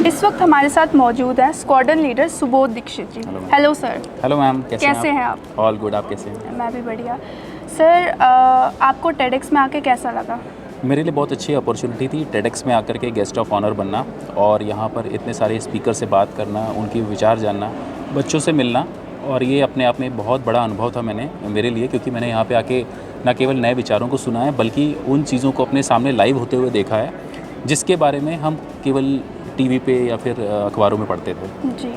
इस वक्त हमारे साथ मौजूद है squadron leader Subodh Dikshit ji. Hello sir. Hello ma'am, कैसे हैं आप? ऑल गुड, आप कैसे हैं? मैं भी बढ़िया। सर आपको टेडेक्स में आके कैसा लगा? मेरे लिए बहुत अच्छी अपॉर्चुनिटी थी टेडेक्स में आकर के गेस्ट ऑफ ऑनर बनना और यहाँ पर इतने सारे स्पीकर से बात करना, उनकी विचार जानना, बच्चों से मिलना, और ये अपने आप में बहुत बड़ा अनुभव था मेरे लिए, क्योंकि मैंने यहाँ पे आके न केवल नए विचारों को सुना है बल्कि उन चीज़ों को अपने सामने लाइव होते हुए देखा है जिसके बारे में हम केवल टीवी पे या फिर अखबारों में पढ़ते थे। जी।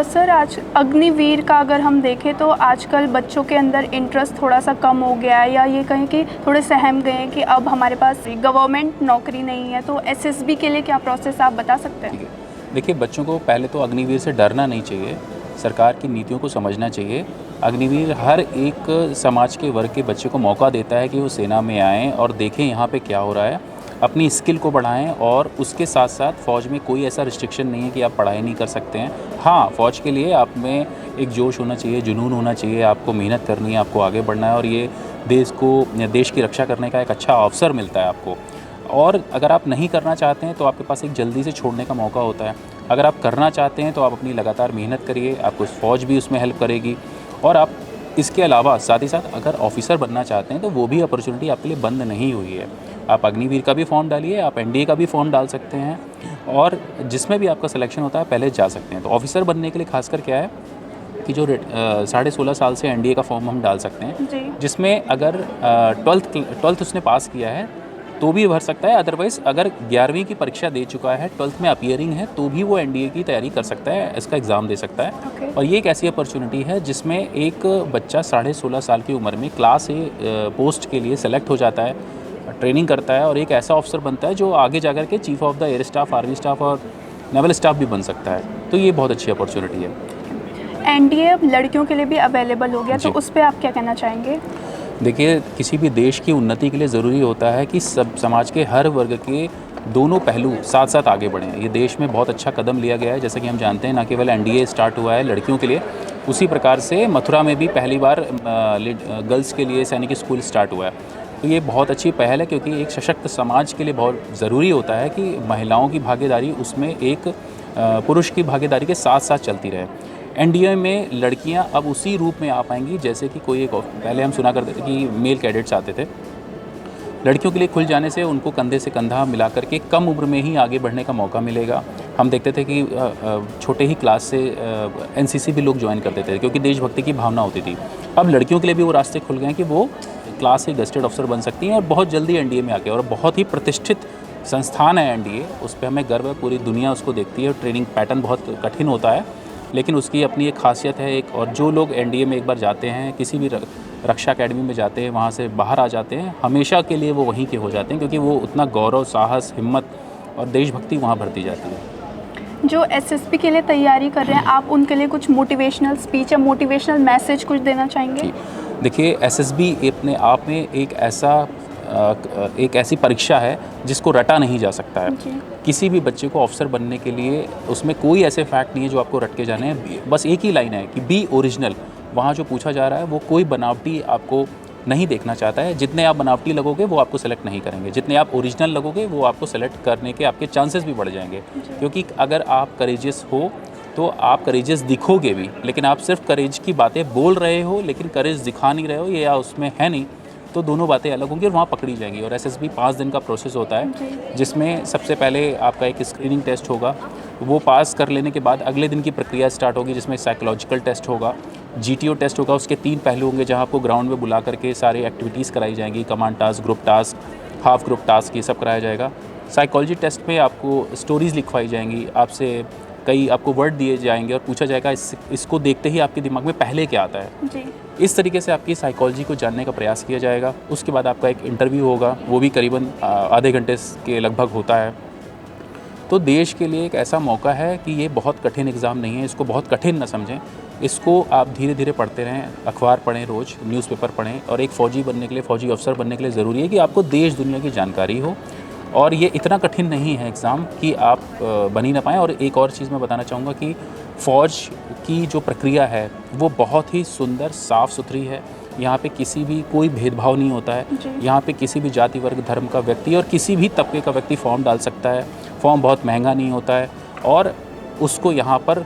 सर आज अग्निवीर का अगर हम देखें तो आजकल बच्चों के अंदर इंटरेस्ट थोड़ा सा कम हो गया है, या ये कहें कि थोड़े सहम गए हैं कि अब हमारे पास गवर्नमेंट नौकरी नहीं है, तो एसएसबी के लिए क्या प्रोसेस आप बता सकते हैं? देखिए, बच्चों को पहले तो अग्निवीर से डरना नहीं चाहिए, सरकार की नीतियों को समझना चाहिए। अग्निवीर हर एक समाज के वर्ग के बच्चे को मौका देता है कि वो सेना में आएँ और देखें यहाँ पे क्या हो रहा है, अपनी स्किल को बढ़ाएं, और उसके साथ साथ फ़ौज में कोई ऐसा रिस्ट्रिक्शन नहीं है कि आप पढ़ाई नहीं कर सकते हैं। हाँ, फ़ौज के लिए आप में एक जोश होना चाहिए, जुनून होना चाहिए, आपको मेहनत करनी है, आपको आगे बढ़ना है, और ये देश की रक्षा करने का एक अच्छा अवसर मिलता है आपको। और अगर आप नहीं करना चाहते हैं तो आपके पास एक जल्दी से छोड़ने का मौका होता है। अगर आप करना चाहते हैं तो आप अपनी लगातार मेहनत करिए, आपको फ़ौज भी उसमें हेल्प करेगी। और आप इसके अलावा साथ ही साथ अगर ऑफिसर बनना चाहते हैं तो वो भी अपॉर्चुनिटी आपके लिए बंद नहीं हुई है। आप अग्निवीर का भी फॉर्म डालिए, आप एनडीए का भी फॉर्म डाल सकते हैं, और जिसमें भी आपका सिलेक्शन होता है पहले जा सकते हैं। तो ऑफिसर बनने के लिए खासकर क्या है कि जो 16.5 साल से एनडीए का फॉर्म हम डाल सकते हैं, जिसमें अगर 12th उसने पास किया है तो भी भर सकता है, अदरवाइज़ अगर 11वीं की परीक्षा दे चुका है, 12th में अपीयरिंग है, तो भी वो एनडीए की तैयारी कर सकता है, इसका एग्ज़ाम दे सकता है। और ये एक ऐसी अपॉर्चुनिटी है जिसमें एक बच्चा 16.5 साल की उम्र में क्लास ए पोस्ट के लिए सेलेक्ट हो जाता है, ट्रेनिंग करता है, और एक ऐसा ऑफिसर बनता है जो आगे जाकर के chief of the air staff, army staff और नेवल स्टाफ भी बन सकता है। तो ये बहुत अच्छी अपॉर्चुनिटी है। एनडीए अब लड़कियों के लिए भी अवेलेबल हो गया, तो उस पर आप क्या कहना चाहेंगे? देखिए, किसी भी देश की उन्नति के लिए ज़रूरी होता है कि सब समाज के हर वर्ग के दोनों पहलू साथ साथ आगे बढ़ें। ये देश में बहुत अच्छा कदम लिया गया है, जैसा कि हम जानते हैं, ना केवल एनडीए स्टार्ट हुआ है लड़कियों के लिए, उसी प्रकार से मथुरा में भी पहली बार गर्ल्स के लिए सैनिक स्कूल स्टार्ट हुआ है। तो ये बहुत अच्छी पहल है, क्योंकि एक सशक्त समाज के लिए बहुत ज़रूरी होता है कि महिलाओं की भागीदारी उसमें एक पुरुष की भागीदारी के साथ साथ चलती रहे। एनडीए में लड़कियां अब उसी रूप में आ पाएंगी जैसे कि कोई एक, पहले हम सुना करते थे कि मेल कैडेट्स आते थे। लड़कियों के लिए खुल जाने से उनको कंधे से कंधा मिला करके कम उम्र में ही आगे बढ़ने का मौका मिलेगा। हम देखते थे कि छोटे ही क्लास से एनसीसी भी लोग ज्वाइन करते थे, क्योंकि देशभक्ति की भावना होती थी। अब लड़कियों के लिए भी वो रास्ते खुल गए हैं कि वो क्लास से गस्टेड ऑफिसर बन सकती हैं, और बहुत जल्दी एनडीए में आके, और बहुत ही प्रतिष्ठित संस्थान है एनडीए, उस पर हमें गर्व है, पूरी दुनिया उसको देखती है। ट्रेनिंग पैटर्न बहुत कठिन होता है, लेकिन उसकी अपनी एक खासियत है एक, और जो लोग एनडीए में एक बार जाते हैं, किसी भी रक्षा एकेडमी में जाते हैं, वहाँ से बाहर आ जाते हैं, हमेशा के लिए वो वहीं के हो जाते हैं, क्योंकि वो उतना गौरव, साहस, हिम्मत और देशभक्ति वहाँ भरती जाती है। जो एसएसबी के लिए तैयारी कर रहे हैं, आप उनके लिए कुछ मोटिवेशनल स्पीच या मोटिवेशनल मैसेज कुछ देना चाहेंगे? देखिए, एसएसबी अपने आप में एक ऐसी परीक्षा है जिसको रटा नहीं जा सकता है। किसी भी बच्चे को ऑफिसर बनने के लिए उसमें कोई ऐसे फैक्ट नहीं है जो आपको रट के जाने हैं, बस एक ही लाइन है कि बी ओरिजिनल। वहाँ जो पूछा जा रहा है वो कोई बनावटी आपको नहीं देखना चाहता है। जितने आप बनावटी लगोगे वो आपको सेलेक्ट नहीं करेंगे, जितने आप ओरिजिनल लगोगे वो आपको सेलेक्ट करने के आपके चांसेस भी बढ़ जाएंगे। क्योंकि अगर आप करेजियस हो तो आप करेजियस दिखोगे भी, लेकिन आप सिर्फ करेज की बातें बोल रहे हो लेकिन करेज दिखा नहीं रहे हो, ये या उसमें है नहीं, तो दोनों बातें अलग होंगी और वहाँ पकड़ी जाएंगी। और एसएसबी 5 दिन का प्रोसेस होता है, जिसमें सबसे पहले आपका एक स्क्रीनिंग टेस्ट होगा, वो पास कर लेने के बाद अगले दिन की प्रक्रिया स्टार्ट होगी, जिसमें साइकोलॉजिकल टेस्ट होगा, जीटीओ टेस्ट होगा। उसके 3 पहलू होंगे, जहाँ आपको ग्राउंड में बुला करके सारी एक्टिविटीज़ कराई जाएंगी, command task, group task, half group task, ये सब कराया जाएगा। साइकोलॉजी टेस्ट में आपको स्टोरीज़ लिखवाई जाएंगी, आपसे कई आपको वर्ड दिए जाएंगे और पूछा जाएगा इसको देखते ही आपके दिमाग में पहले क्या आता है जी। इस तरीके से आपकी साइकोलॉजी को जानने का प्रयास किया जाएगा। उसके बाद आपका एक इंटरव्यू होगा, वो भी करीबन आधे घंटे के लगभग होता है। तो देश के लिए एक ऐसा मौका है कि ये बहुत कठिन एग्ज़ाम नहीं है, इसको बहुत कठिन ना समझें, इसको आप धीरे धीरे पढ़ते रहें, अखबार पढ़ें, रोज़ न्यूज़पेपर पढ़ें। और एक फ़ौजी बनने के लिए, फ़ौजी अफसर बनने के लिए ज़रूरी है कि आपको देश दुनिया की जानकारी हो, और ये इतना कठिन नहीं है एग्ज़ाम कि आप बन ही ना पाएँ। और एक और चीज़ मैं बताना चाहूँगा कि फ़ौज की जो प्रक्रिया है वो बहुत ही सुंदर, साफ़ सुथरी है। यहाँ पे किसी भी कोई भेदभाव नहीं होता है। यहाँ पे किसी भी जाति, वर्ग, धर्म का व्यक्ति और किसी भी तबके का व्यक्ति फॉर्म डाल सकता है। फॉर्म बहुत महंगा नहीं होता है, और उसको यहाँ पर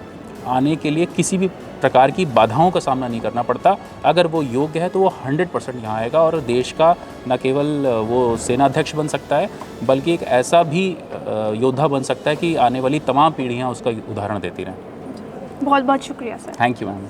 आने के लिए किसी भी प्रकार की बाधाओं का सामना नहीं करना पड़ता। अगर वो योग्य है तो वो 100% यहाँ आएगा और देश का न केवल वो सेनाध्यक्ष बन सकता है बल्कि एक ऐसा भी योद्धा बन सकता है कि आने वाली तमाम पीढ़ियाँ उसका उदाहरण देती रहें। बहुत बहुत शुक्रिया सर। Thank you ma'am.